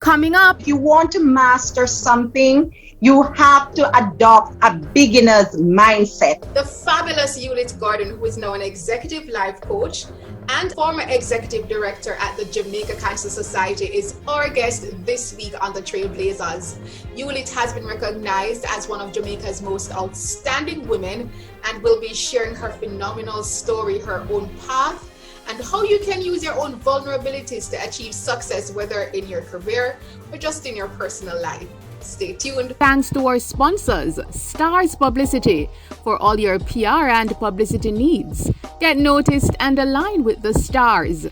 Coming up, if you want to master something, you have to adopt a beginner's mindset. The fabulous Yulit Gordon, who is now an executive life coach and former executive director at the Jamaica Cancer Society, is our guest this week on the TrailBlazers. Yulit has been recognized as one of Jamaica's most outstanding women and will be sharing her phenomenal story, her own path, and how you can use your own vulnerabilities to achieve success, whether in your career or just in your personal life. Stay tuned. Thanks to our sponsors, Stars Publicity, for all your PR and publicity needs. Get noticed and align with the stars.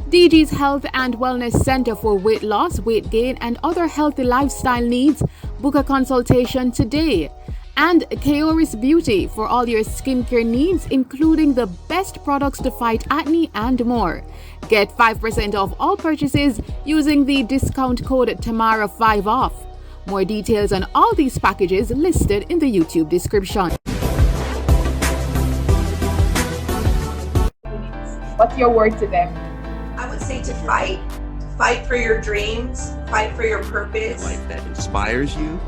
DG's Health and Wellness Center for weight loss, weight gain, and other healthy lifestyle needs. Book a consultation today. And Kaoris Beauty for all your skincare needs, including the best products to fight acne and more. Get 5% off all purchases using the discount code TAMARA5OFF. More details on all these packages listed in the YouTube description. What's your word to them? I would say to fight. Fight for your dreams, fight for your purpose. A life that inspires you,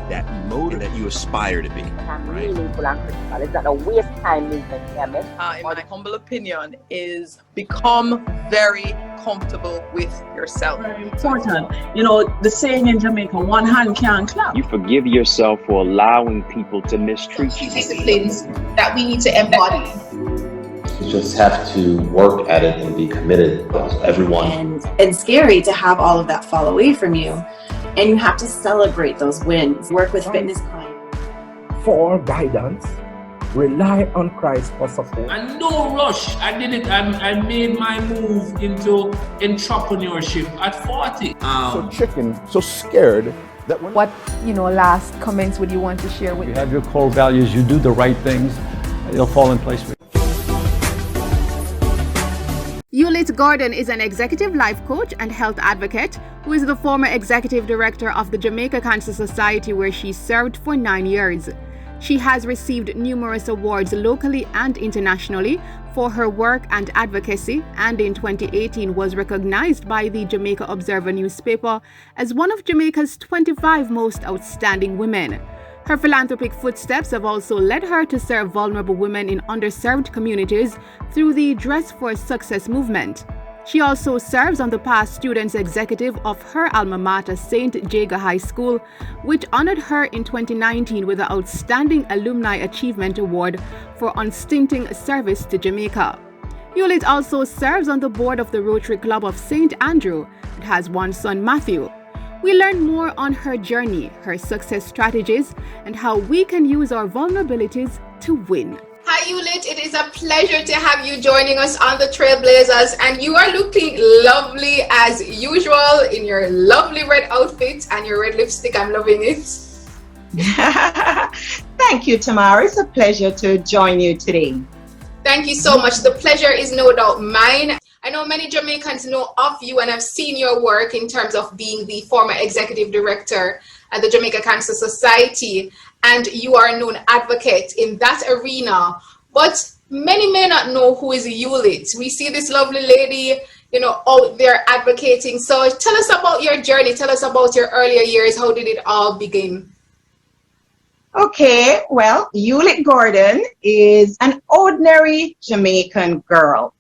that motive that you aspire to be. Right? Meaningful and critical. It's not a waste time movement, yeah, man. In my humble opinion, is become very comfortable with yourself. Very important. You know, the saying in Jamaica, one hand can't clap. You forgive yourself for allowing people to mistreat you. Disciplines that we need to embody. You just have to work at it and be committed. Everyone. And it's scary to have all of that fall away from you. And you have to celebrate those wins. Work with fitness clients. For guidance, rely on Christ for support. And no rush. I did it. I made my move into entrepreneurship at 40. So chicken, so scared that when... What, last comments would you want to share with you? Have your core values, you do the right things, it'll fall in place for you. Yulit Gordon is an executive life coach and health advocate who is the former executive director of the Jamaica Cancer Society, where she served for 9 years. She has received numerous awards locally and internationally for her work and advocacy, and in 2018 was recognized by the Jamaica Observer newspaper as one of Jamaica's 25 most outstanding women. Her philanthropic footsteps have also led her to serve vulnerable women in underserved communities through the Dress for Success movement. She also serves on the past students executive of her alma mater, St. Jago High School, which honored her in 2019 with the Outstanding Alumni Achievement Award for unstinting service to Jamaica. Eulit also serves on the board of the Rotary Club of St. and has one son, Matthew. We learn more on her journey, her success strategies, and how we can use our vulnerabilities to win. Hi Yulit, it is a pleasure to have you joining us on the TrailBlazers, and you are looking lovely as usual in your lovely red outfit and your red lipstick. I'm loving it. Thank you, Tamara. It's a pleasure to join you today. Thank you so much. The pleasure is no doubt mine. I know many Jamaicans know of you and have seen your work in terms of being the former executive director at the Jamaica Cancer Society, and you are a known advocate in that arena. But many may not know who is Yulit. We see this lovely lady, out there advocating. So tell us about your journey. Tell us about your earlier years. How did it all begin? Okay, well, Yulit Gordon is an ordinary Jamaican girl.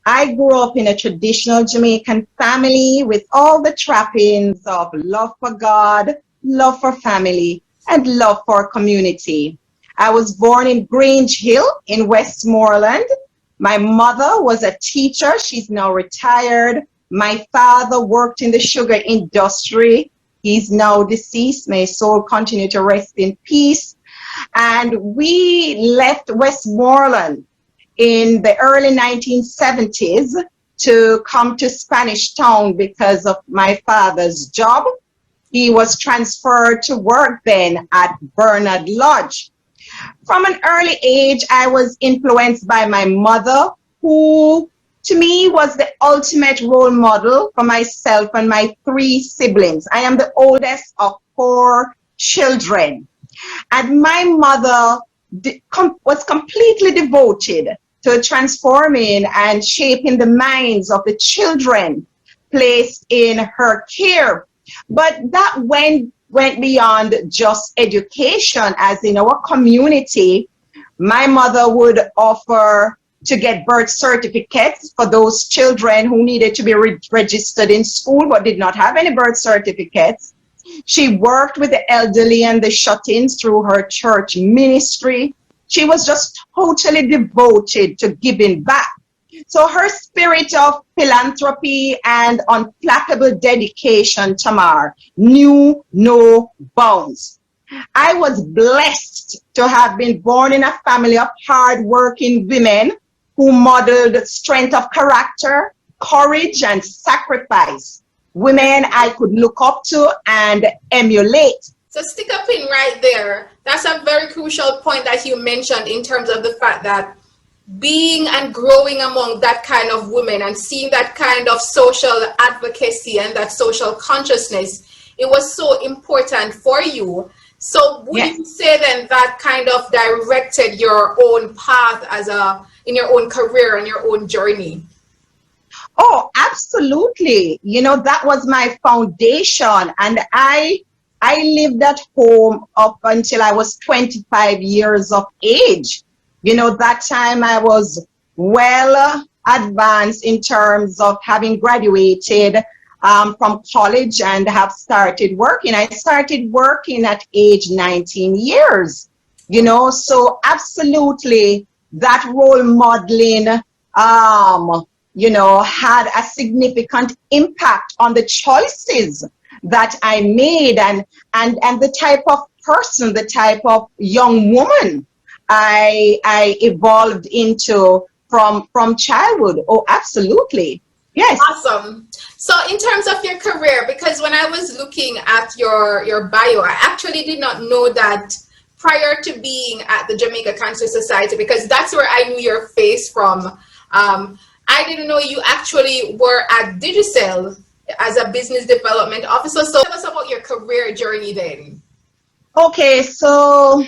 I grew up in a traditional Jamaican family with all the trappings of love for God, love for family, and love for community. I was born in Grange Hill in Westmoreland. My mother was a teacher. She's now retired. My father worked in the sugar industry. He's now deceased. May his soul continue to rest in peace. And we left Westmoreland in the early 1970s to come to Spanish Town because of my father's job. He was transferred to work then at Bernard Lodge. From an early age, I was influenced by my mother, who to me was the ultimate role model for myself and my 3 siblings. I am the oldest of 4 children. And my mother was completely devoted to transforming and shaping the minds of the children placed in her care. But that went beyond just education, as in our community, my mother would offer to get birth certificates for those children who needed to be registered in school but did not have any birth certificates. She worked with the elderly and the shut-ins through her church ministry. She was just totally devoted to giving back. So her spirit of philanthropy and unflappable dedication, Tamar, knew no bounds. I was blessed to have been born in a family of hard-working women who modeled strength of character, courage, and sacrifice. Women I could look up to and emulate. So stick a pin right there. That's a very crucial point that you mentioned in terms of the fact that being and growing among that kind of women and seeing that kind of social advocacy and that social consciousness, it was so important for you. So would you say then that kind of directed your own path in your own career and your own journey? Oh, absolutely. You know, that was my foundation. And I lived at home up until I was 25 years of age. You know, that time I was well advanced in terms of having graduated from college and have started working. I started working at age 19 years, you know, so absolutely that role modeling, you know, had a significant impact on the choices that I made and the type of person, the type of young woman I evolved into from childhood. Oh, absolutely. Yes. Awesome. So in terms of your career, because when I was looking at your bio, I actually did not know that prior to being at the Jamaica Cancer Society, because that's where I knew your face from. I didn't know you actually were at Digicel as a business development officer. So tell us about your career journey then. Okay, so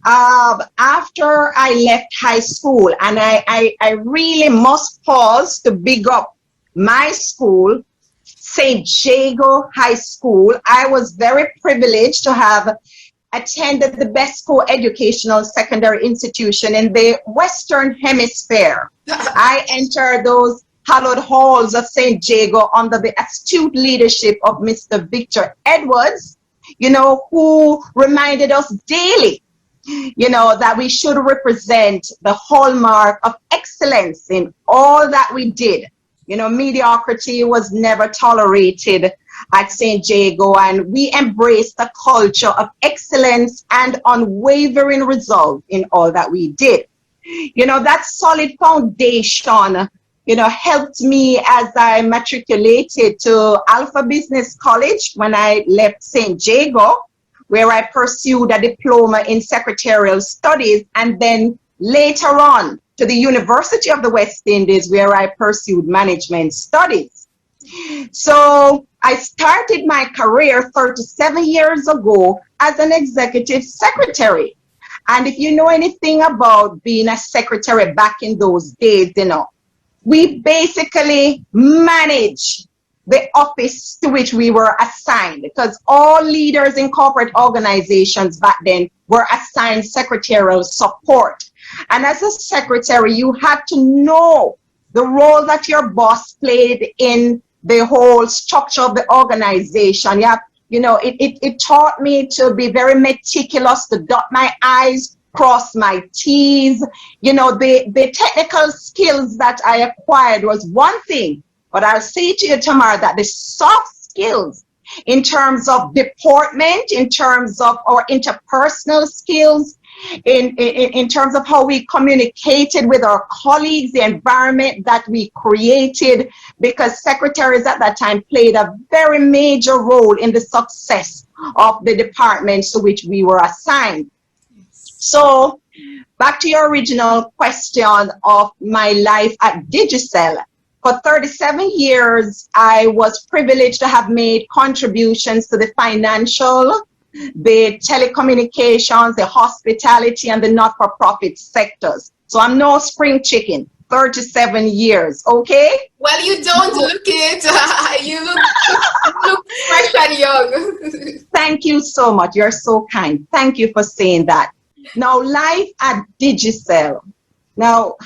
after I left high school, and I really must pause to big up my school, St. Jago High School. I was very privileged to have attended the best co-educational secondary institution in the Western Hemisphere. I entered those hallowed halls of St. Jago under the astute leadership of Mr. Victor Edwards, you know, who reminded us daily, you know, that we should represent the hallmark of excellence in all that we did. You know, mediocrity was never tolerated at St. Jago, and we embraced a culture of excellence and unwavering resolve in all that we did. You know, that solid foundation, you know, helped me as I matriculated to Alpha Business College when I left St. Jago, where I pursued a diploma in secretarial studies, and then later on to the University of the West Indies, where I pursued management studies. So I started my career 37 years ago as an executive secretary. And if you know anything about being a secretary back in those days, you know, we basically manage the office to which we were assigned, because all leaders in corporate organizations back then were assigned secretarial support. And as a secretary, you had to know the role that your boss played in the whole structure of the organization. You know, it taught me to be very meticulous, to dot my I's, cross my T's. You know, the technical skills that I acquired was one thing, but I'll say to you, Tamar, that the soft skills in terms of deportment, in terms of our interpersonal skills, in terms of how we communicated with our colleagues, the environment that we created, because secretaries at that time played a very major role in the success of the departments to which we were assigned. So back to your original question of my life at Digicel. For 37 years, I was privileged to have made contributions to the financial, the telecommunications, the hospitality, and the not-for-profit sectors. So I'm no spring chicken. 37 years, okay? Well, you don't look it. You look fresh and young. Thank you so much. You're so kind. Thank you for saying that. Now, life at Digicel. Now,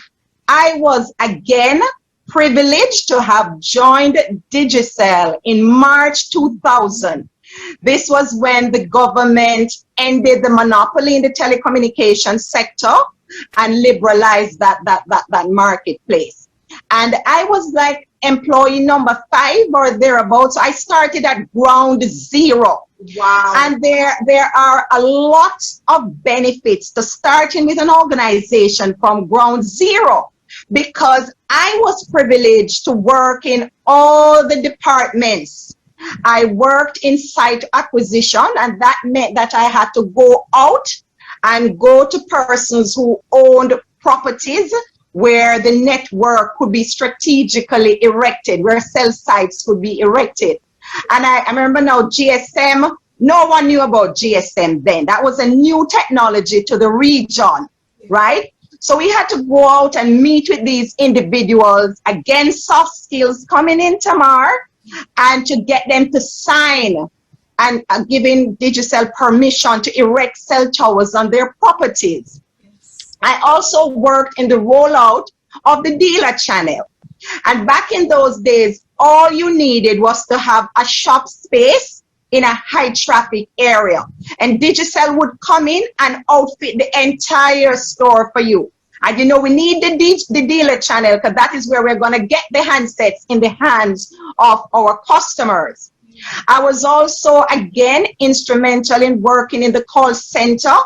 I was again privileged to have joined Digicel in March 2000. This was when the government ended the monopoly in the telecommunications sector and liberalized that marketplace. And I was like employee number 5 or thereabouts. I started at ground zero. Wow. And there are a lot of benefits to starting with an organization from ground zero, because I was privileged to work in all the departments. I worked in site acquisition, and that meant that I had to go out and go to persons who owned properties where the network could be strategically erected, where cell sites could be erected. And I remember now GSM, no one knew about GSM then. That was a new technology to the region, right? So we had to go out and meet with these individuals, again, soft skills coming in, Tamar, and to get them to sign and giving Digicel permission to erect cell towers on their properties. I also worked in the rollout of the dealer channel. And back in those days, all you needed was to have a shop space in a high traffic area. And Digicel would come in and outfit the entire store for you. And you know, we need the dealer channel, because that is where we're going to get the handsets in the hands of our customers. I was also, again, instrumental in working in the call center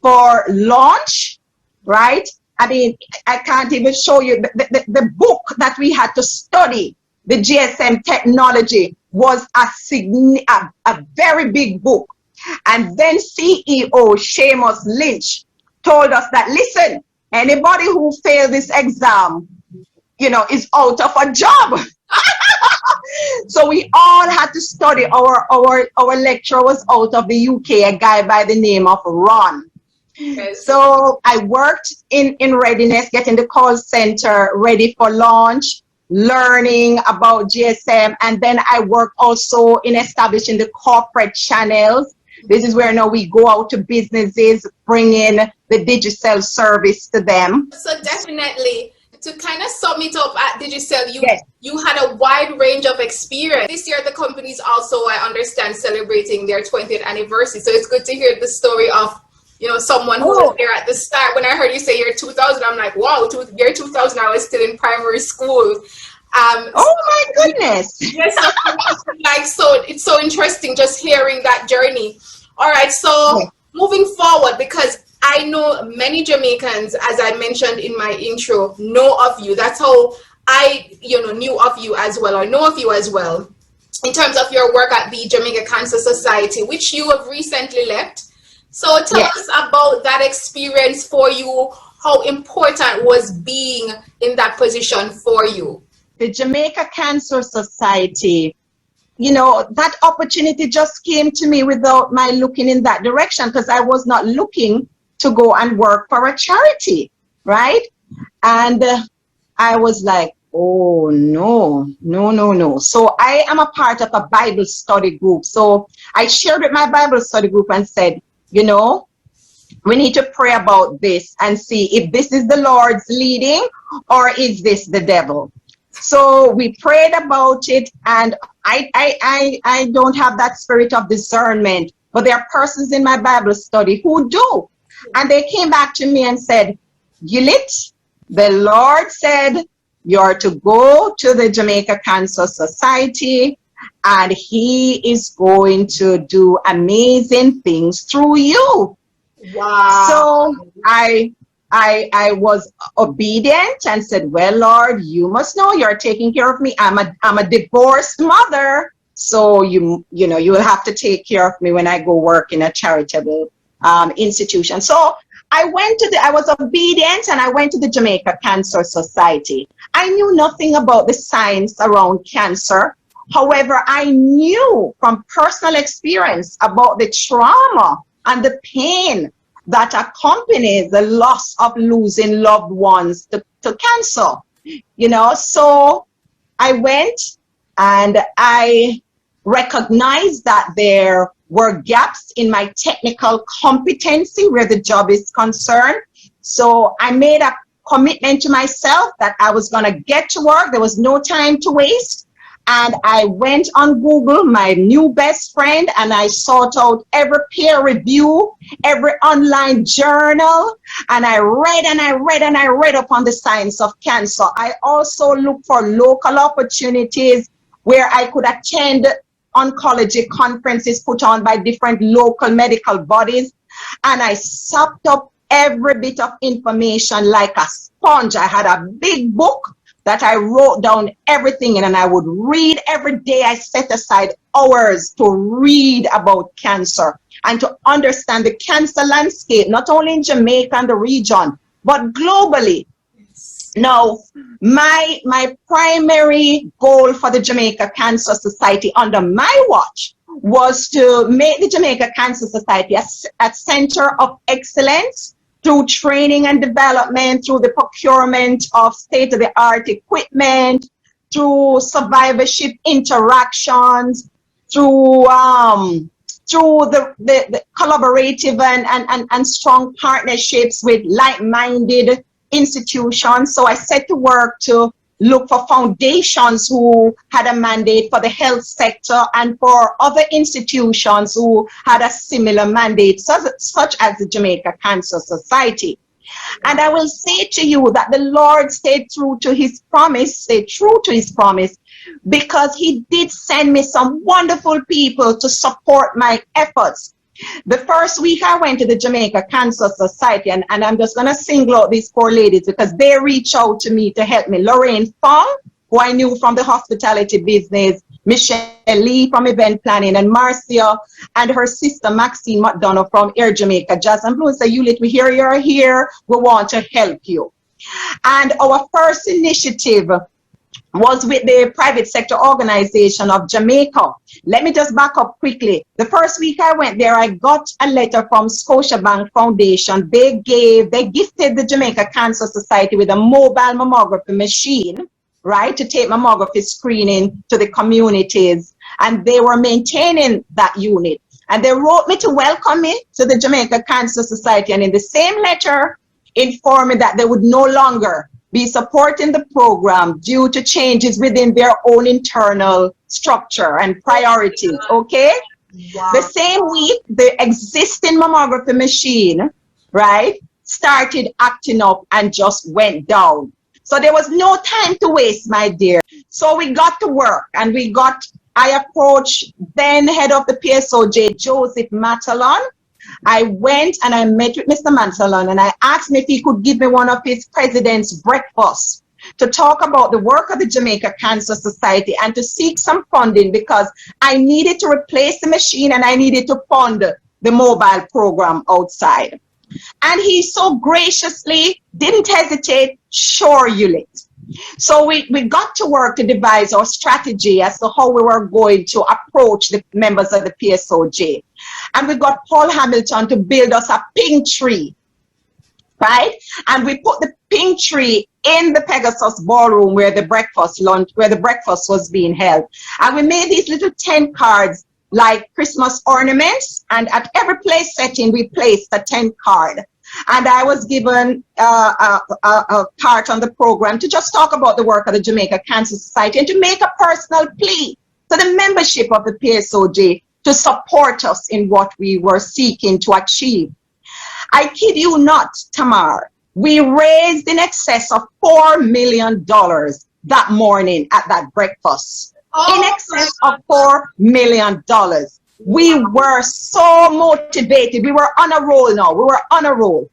for launch, right? I mean, I can't even show you the book that we had to study. The GSM technology was a very big book. And then CEO Seamus Lynch told us that, listen, anybody who failed this exam, you know, is out of a job. So we all had to study. Our lecturer was out of the UK, a guy by the name of Ron. Yes. So I worked in readiness, getting the call center ready for launch, learning about GSM, and then I worked also in establishing the corporate channels. This is where now we go out to businesses, bring in the Digicel service to them. So definitely, to kind of sum it up at Digicel, you had a wide range of experience. This year, the company is also, I understand, celebrating their 20th anniversary. So it's good to hear the story of, you know, someone who was there at the start. When I heard you say year 2000, I'm like, wow, year 2000, I was still in primary school. Oh my goodness. Yes, so it's so interesting just hearing that journey. All right, so moving forward, because I know many Jamaicans, as I mentioned in my intro, know of you. That's how I, knew of you as well, or know of you as well, in terms of your work at the Jamaica Cancer Society, which you have recently left. So tell us about that experience for you. How important was being in that position for you? The Jamaica Cancer Society, that opportunity just came to me without my looking in that direction, because I was not looking to go and work for a charity, right? And I was like, oh, no. So I am a part of a Bible study group. So I shared with my Bible study group and said, we need to pray about this and see if this is the Lord's leading or is this the devil. So we prayed about it, and I don't have that spirit of discernment, but there are persons in my Bible study who do. And they came back to me and said, Yulit, the Lord said you're to go to the Jamaica Cancer Society, and He is going to do amazing things through you. Wow. So I was obedient and said, well, Lord, you must know you're taking care of me. I'm a divorced mother, so you will have to take care of me when I go work in a charitable institution. So I was obedient, and I went to the Jamaica Cancer Society. I knew nothing about the science around cancer. However, I knew from personal experience about the trauma and the pain that accompanies the loss of losing loved ones to cancer. you know. So I went and I recognized that there were gaps in my technical competency where the job is concerned. So I made a commitment to myself that I was going to get to work. There was no time to waste. And I went on Google, my new best friend, and I sought out every peer review, every online journal, and I read and I read and I read upon the science of cancer. I also looked for local opportunities where I could attend oncology conferences put on by different local medical bodies, and I soaked up every bit of information like a sponge. I had a big book that I wrote down everything in, and I would read every day. I set aside hours to read about cancer and to understand the cancer landscape, not only in Jamaica and the region, but globally. Now, my primary goal for the Jamaica Cancer Society under my watch was to make the Jamaica Cancer Society a center of excellence through training and development, through the procurement of state-of-the-art equipment, through survivorship interactions, through the collaborative and strong partnerships with like-minded institutions. So I set to work to look for foundations who had a mandate for the health sector and for other institutions who had a similar mandate, such as the Jamaica Cancer Society. And I will say to you that the Lord stayed true to his promise, because he did send me some wonderful people to support my efforts. The first week I went to the Jamaica Cancer Society, and I'm just going to single out these four ladies because they reached out to me to help me. Lorraine Fong, who I knew from the hospitality business, Michelle Lee from event planning, and Marcia and her sister Maxine McDonough from Air Jamaica Jazz and Blues. Say, Yulit, we hear you're here. We want to help you. And our first initiative was with the private sector organization of Jamaica. Let me just back up quickly. The first week I went there, I got a letter from Scotiabank Foundation. They gifted the Jamaica Cancer Society with a mobile mammography machine, right, to take mammography screening to the communities. And they were maintaining that unit. And they wrote me to welcome me to the Jamaica Cancer Society. And in the same letter, informed me that they would no longer be supporting the program due to changes within their own internal structure and priorities, okay? Wow. The same week, the existing mammography machine, right, started acting up and just went down. So there was no time to waste, my dear. So we got to work, and I approached then head of the PSOJ, Joseph Matalon. I went and I met with Mr. Mansalon, and I asked him if he could give me one of his president's breakfasts to talk about the work of the Jamaica Cancer Society and to seek some funding because I needed to replace the machine and I needed to fund the mobile program outside. And he so graciously didn't hesitate, sure, Eulit. So we got to work to devise our strategy as to how we were going to approach the members of the PSOJ. And we got Paul Hamilton to build us a pink tree, right? And we put the pink tree in the Pegasus ballroom where the breakfast was being held. And we made these little tent cards like Christmas ornaments. And at every place setting, we placed a tent card. And I was given a part on the program to just talk about the work of the Jamaica Cancer Society and to make a personal plea to the membership of the PSOJ to support us in what we were seeking to achieve. I kid you not, Tamar, we raised in excess of $4 million that morning at that breakfast. In excess of $4 million. We were so motivated. We were on a roll now. We were on a roll.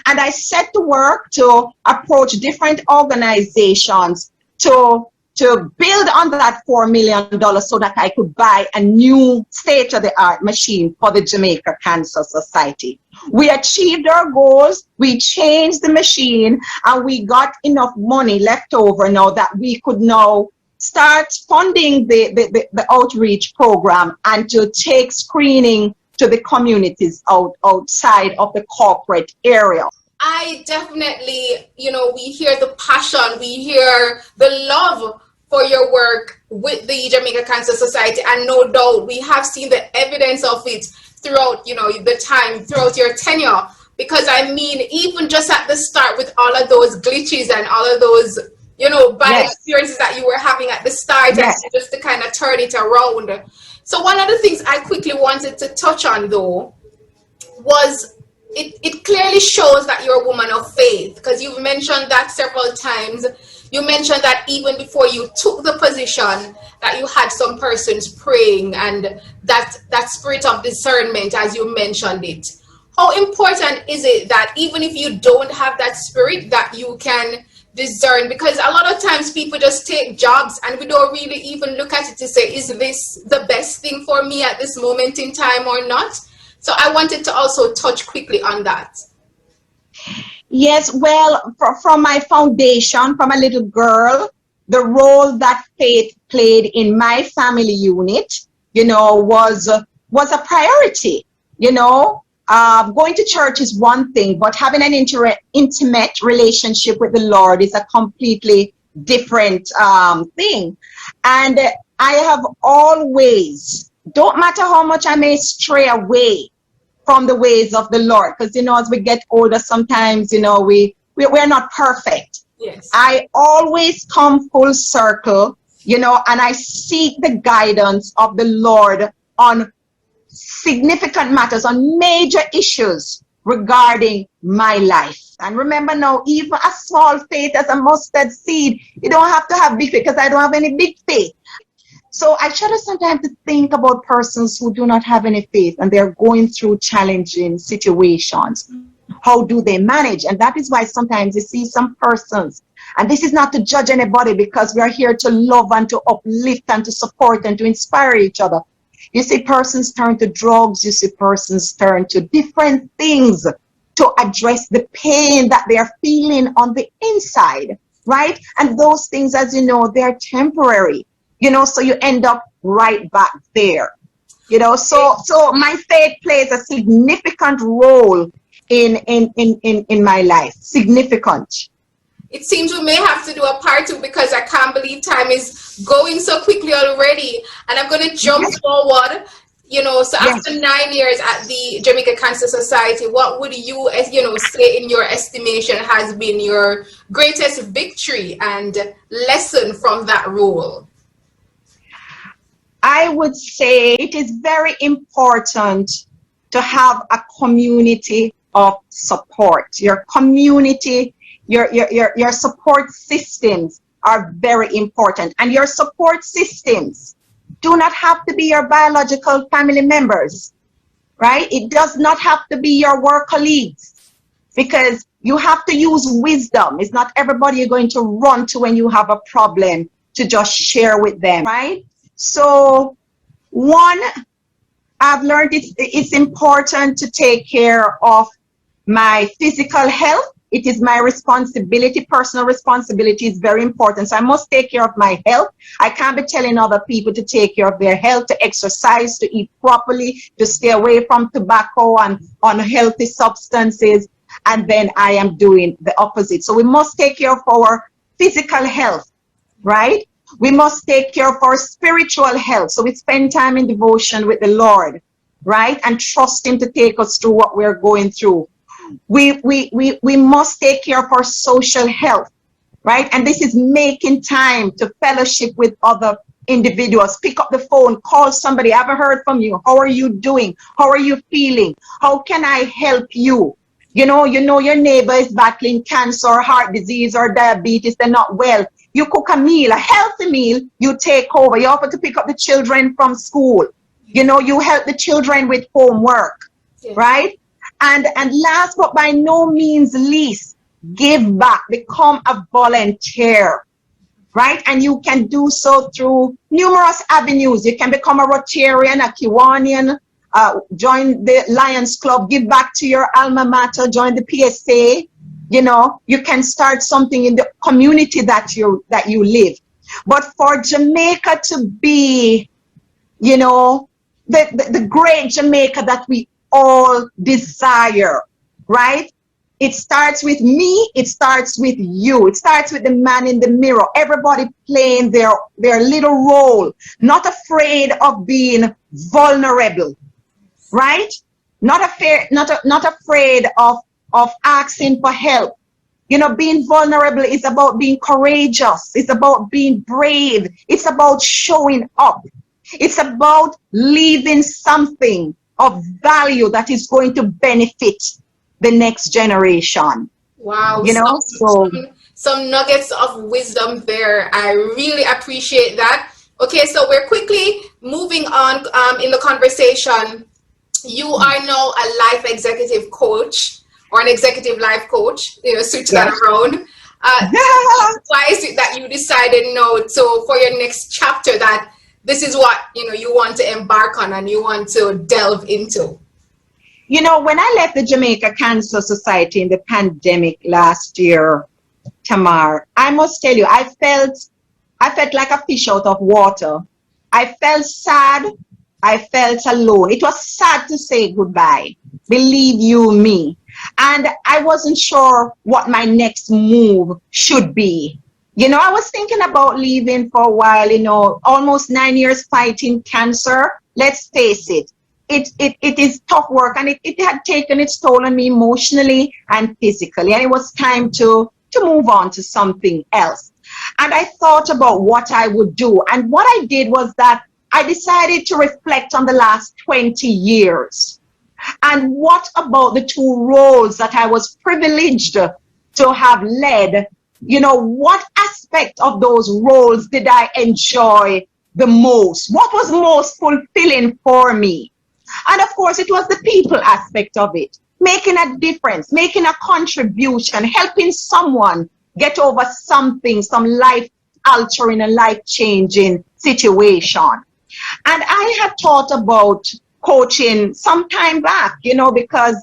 And I set to work to approach different organizations to build on that $4 million so that I could buy a new state-of-the-art machine for the Jamaica Cancer Society. We achieved our goals, we changed the machine, and we got enough money left over now that we could now start funding the outreach program and to take screening to the communities outside of the corporate area. I definitely, we hear the passion, we hear the love for your work with the Jamaica Cancer Society, and no doubt we have seen the evidence of it throughout, the time, throughout your tenure. Because I mean, even just at the start with all of those glitches and all of those, bad experiences that you were having at the start, and just to kind of turn it around. So one of the things I quickly wanted to touch on, though, was it clearly shows that you're a woman of faith, because you've mentioned that several times. You mentioned that even before you took the position, that you had some persons praying, and that spirit of discernment, as you mentioned it. How important is it that even if you don't have that spirit, that you can discern? Because a lot of times people just take jobs and we don't really even look at it to say, is this the best thing for me at this moment in time or not? So I wanted to also touch quickly on that. Yes, well, from my foundation, from a little girl, the role that faith played in my family unit, was a priority. Going to church is one thing, but having an intimate relationship with the Lord is a completely different thing. And I have always, don't matter how much I may stray away from the ways of the Lord, because as we get older, sometimes we're not perfect. Yes. I always come full circle, and I seek the guidance of the Lord on significant matters, on major issues regarding my life. And remember now, even a small faith as a mustard seed, you don't have to have big faith, because I don't have any big faith. So I shudder sometimes to think about persons who do not have any faith and they're going through challenging situations. How do they manage? And that is why sometimes you see some persons, and this is not to judge anybody, because we are here to love and to uplift and to support and to inspire each other. You see persons turn to drugs, you see persons turn to different things to address the pain that they are feeling on the inside, right? And those things, as you know, they're temporary. So you end up right back there, so my faith plays a significant role in my life, significant. It seems we may have to do a part 2, because I can't believe time is going so quickly already. And I'm going to jump forward, so after 9 years at the Jamaica Cancer Society, what would you, say in your estimation has been your greatest victory and lesson from that role? I would say it is very important to have a community of support. Your community, your support systems are very important. And your support systems do not have to be your biological family members, right? It does not have to be your work colleagues, because you have to use wisdom. It's not everybody you're going to run to when you have a problem to just share with them, right? So one, I've learned it's important to take care of my physical health. It is my responsibility. Personal responsibility is very important. So I must take care of my health. I can't be telling other people to take care of their health, to exercise, to eat properly, to stay away from tobacco and unhealthy substances. And then I am doing the opposite. So we must take care of our physical health, right? We must take care of our spiritual health. So we spend time in devotion with the Lord, right? And trust Him to take us through what we're going through. We must take care of our social health, right? And this is making time to fellowship with other individuals. Pick up the phone, call somebody. I haven't heard from you. How are you doing? How are you feeling? How can I help you? Your neighbor is battling cancer or heart disease or diabetes. They're not well. You cook a meal, a healthy meal, you take over. You offer to pick up the children from school. You help the children with homework, right? And last but by no means least, give back, become a volunteer, right? And you can do so through numerous avenues. You can become a Rotarian, a Kiwanian, join the Lions Club, give back to your alma mater, join the PSA. You can start something in the community that you live. But for Jamaica to be, the great Jamaica that we all desire, right? It starts with me. It starts with you. It starts with the man in the mirror. Everybody playing their little role, not afraid of being vulnerable, right? Not afraid of asking for help. You know, being vulnerable is about being courageous. It's about being brave. It's about showing up. It's about leaving something of value that is going to benefit the next generation. Wow. You know, some nuggets of wisdom there. I really appreciate that. Okay, so we're quickly moving on in the conversation. You are now a life executive coach, or an executive life coach, you know, switch that around. Why is it that you decided for your next chapter that this is what, you know, you want to embark on and you want to delve into? You know, when I left the Jamaica Cancer Society in the pandemic last year, Tamar, I must tell you, I felt like a fish out of water. I felt sad. I felt alone. It was sad to say goodbye. Believe you me. And I wasn't sure what my next move should be. You know, I was thinking about leaving for a while, you know, almost 9 years fighting cancer. Let's face it. It is tough work, and it had taken its toll on me emotionally and physically. And it was time to move on to something else. And I thought about what I would do. And what I did was that I decided to reflect on the last 20 years. And what about the two roles that I was privileged to have led? You know, what aspect of those roles did I enjoy the most? What was most fulfilling for me? And of course, it was the people aspect of it. Making a difference, making a contribution, helping someone get over something, some life-altering and life-changing situation. And I had thought about coaching some time back, you know, because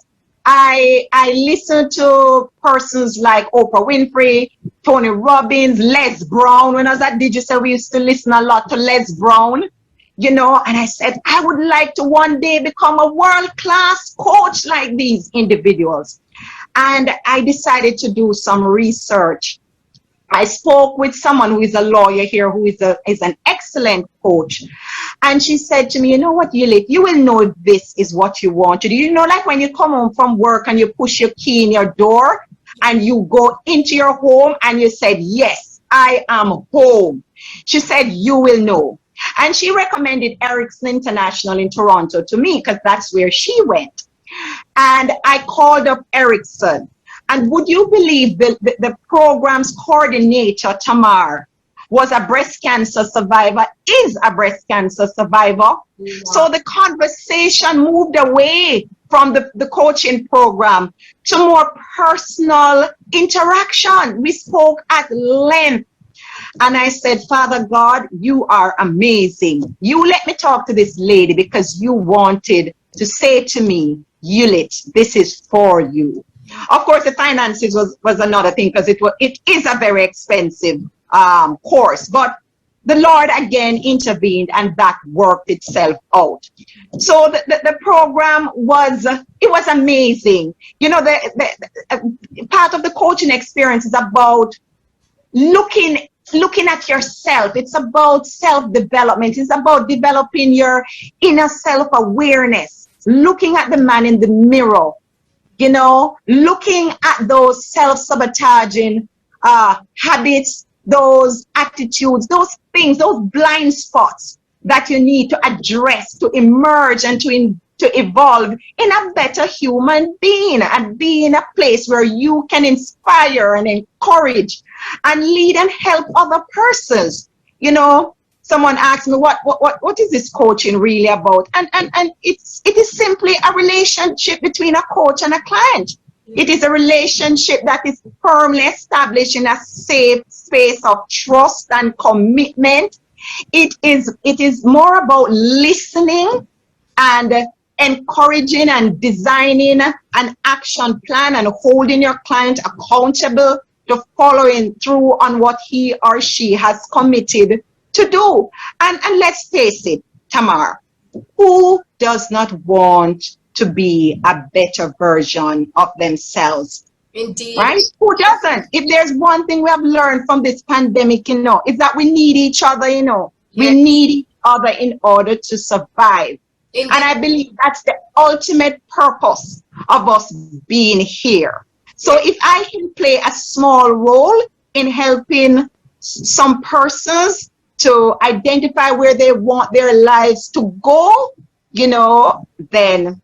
I listened to persons like Oprah Winfrey, Tony Robbins, Les Brown. When I was at Digital, we used to listen a lot to Les Brown, you know, and I said, I would like to one day become a world-class coach like these individuals. And I decided to do some research. I spoke with someone who is a lawyer here, who is an excellent coach. And she said to me, you know what, Yulit, you will know if this is what you want to do. You know, like when you come home from work and you push your key in your door and you go into your home and you said, yes, I am home. She said, you will know. And she recommended Ericsson International in Toronto to me because that's where she went. And I called up Ericsson. And would you believe the program's coordinator, Tamar, was a breast cancer survivor, is a breast cancer survivor. Wow. So the conversation moved away from the coaching program to more personal interaction. We spoke at length. And I said, Father God, you are amazing. You let me talk to this lady because you wanted to say to me, Eulit, this is for you. Of course, the finances was another thing because it is a very expensive course. But the Lord again intervened and that worked itself out. So the program was amazing. You know, the part of the coaching experience is about looking at yourself. It's about self-development. It's about developing your inner self-awareness, looking at the man in the mirror, you know, looking at those self-sabotaging habits, those attitudes, those things, those blind spots that you need to address to emerge and to evolve in a better human being and be in a place where you can inspire and encourage and lead and help other persons. You know, someone asked me, what is this coaching really about? And it is simply a relationship between a coach and a client. It is a relationship that is firmly established in a safe space of trust and commitment. It is more about listening and encouraging and designing an action plan and holding your client accountable to following through on what he or she has committed to do. And let's face it, Tamar, who does not want to be a better version of themselves Indeed. Right? Who doesn't? If there's one thing we have learned from this pandemic, is that we need each other, We need each other in order to survive. Indeed. And I believe that's the ultimate purpose of us being here. So if I can play a small role in helping some persons to identify where they want their lives to go, then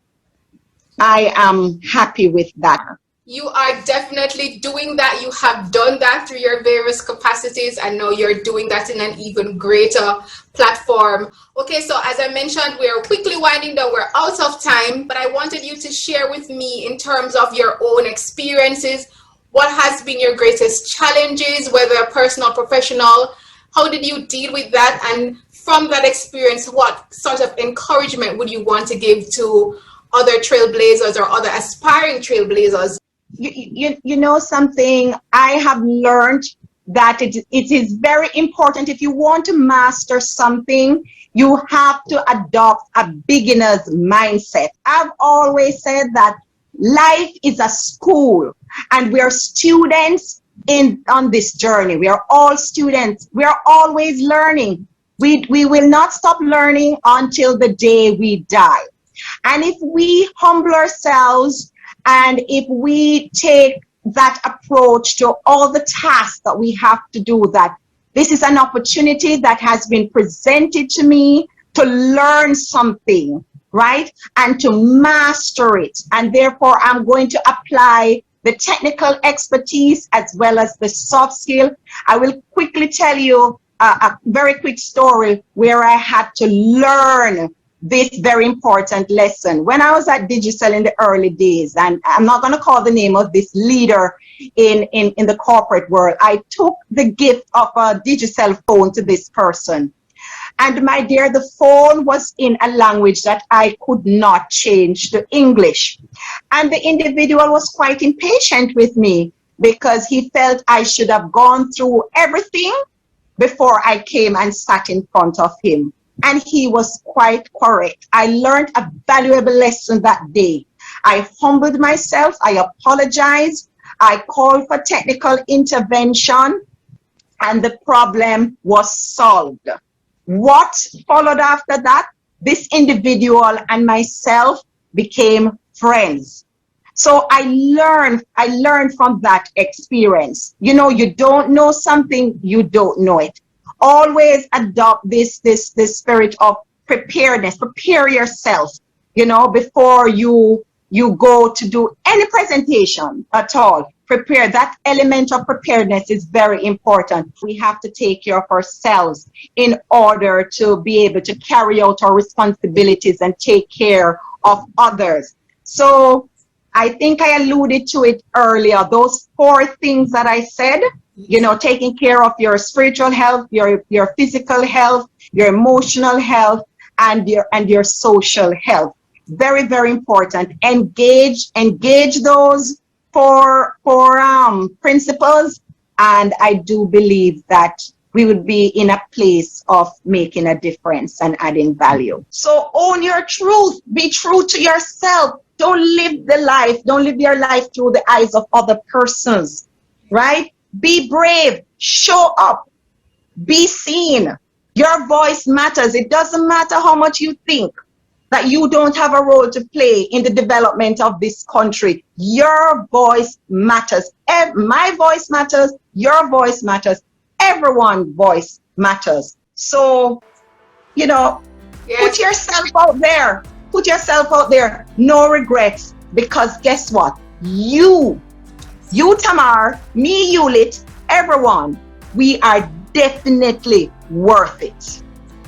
I am happy with that. You are definitely doing that. You have done that through your various capacities, and now you're doing that in an even greater platform. Okay, so as I mentioned, we're quickly winding down. We're out of time, but I wanted you to share with me in terms of your own experiences. What has been your greatest challenges, whether personal or professional? How did you deal with that? And from that experience, what sort of encouragement would you want to give to other trailblazers or other aspiring trailblazers? You know something, I have learned that it is very important. If you want to master something, you have to adopt a beginner's mindset. I've always said that life is a school, and we are students on this journey. We are all students. We are always learning. We will not stop learning until the day we die. And if we humble ourselves, and if we take that approach to all the tasks that we have to do, that this is an opportunity that has been presented to me to learn something, right? And to master it. And therefore, I'm going to apply the technical expertise as well as the soft skill. I will quickly tell you a very quick story where I had to learn this very important lesson. When I was at Digicel in the early days, and I'm not going to call the name of this leader in the corporate world, I took the gift of a Digicel phone to this person. And my dear, the phone was in a language that I could not change to English. And the individual was quite impatient with me because he felt I should have gone through everything before I came and sat in front of him. And he was quite correct. I learned a valuable lesson that day. I humbled myself. I apologized. I called for technical intervention, and the problem was solved. What followed after that? This individual and myself became friends. So I learned from that experience. You don't know something, you don't know it. Always adopt this spirit of preparedness. Prepare yourself, before you go to do any presentation at all. Prepare. That element of preparedness is very important. We have to take care of ourselves in order to be able to carry out our responsibilities and take care of others. So I think I alluded to it earlier. Those 4 things that I said, taking care of your spiritual health, your physical health, your emotional health, and your social health. Very, very important. Engage those 4 principles, and I do believe that we would be in a place of making a difference and adding value. So own your truth. Be true to yourself. Don't live your life through the eyes of other persons, right? Be brave, show up, be seen. Your voice matters. It doesn't matter how much you think that you don't have a role to play in the development of this country. Your voice matters. My voice matters. Your voice matters. Everyone's voice matters. So, put yourself out there. Put yourself out there. No regrets. Because guess what? You Tamar, me Eulit, everyone, we are definitely worth it.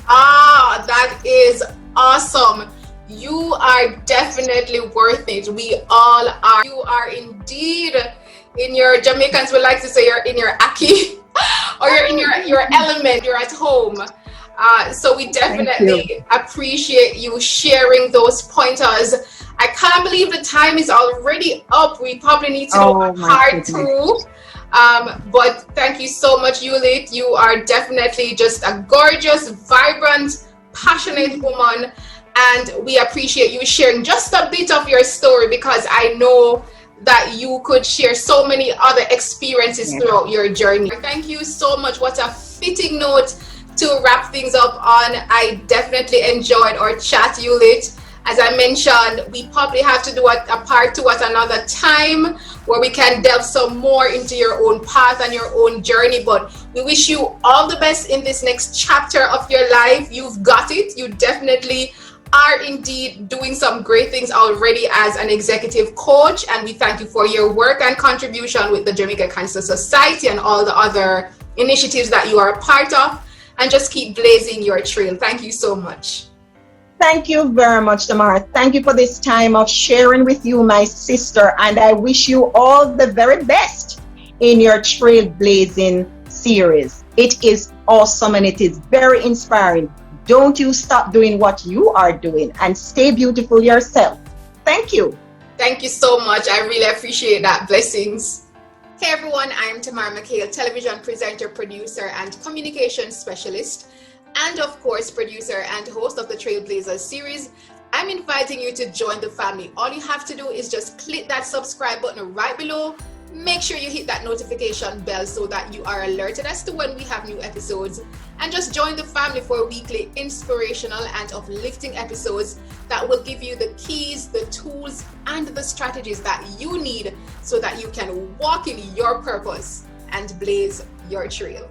Ah, that is awesome. You are definitely worth it. We all are. You are indeed in your, Jamaicans would like to say, you're in your aki, or you're in your element, you're at home. So we definitely appreciate you sharing those pointers. I can't believe the time is already up. We probably need to do a part 2. But thank you so much, Eulit. You are definitely just a gorgeous, vibrant, passionate woman. And we appreciate you sharing just a bit of your story, because I know that you could share so many other experiences throughout your journey. Thank you so much. What a fitting note to wrap things up on. I definitely enjoyed our chat, Eulit. As I mentioned, we probably have to do a part 2 at another time where we can delve some more into your own path and your own journey. But we wish you all the best in this next chapter of your life. You've got it. You definitely are indeed doing some great things already as an executive coach, and we thank you for your work and contribution with the Jamaica Cancer Society and all the other initiatives that you are a part of, and just keep blazing your trail. Thank you so much. Thank you very much, Tamara. Thank you for this time of sharing with you, my sister, and I wish you all the very best in your trailblazing series. It is awesome and it is very inspiring. Don't you stop doing what you are doing, and stay beautiful yourself. Thank you. Thank you so much. I really appreciate that. Blessings. Hey everyone, I am Tamara McHale, television presenter, producer, and communication specialist, and of course, producer and host of the TrailBlazers series. I'm inviting you to join the family. All you have to do is just click that subscribe button right below. Make sure you hit that notification bell so that you are alerted as to when we have new episodes, and just join the family for weekly inspirational and uplifting episodes that will give you the keys, the tools, and the strategies that you need so that you can walk in your purpose and blaze your trail.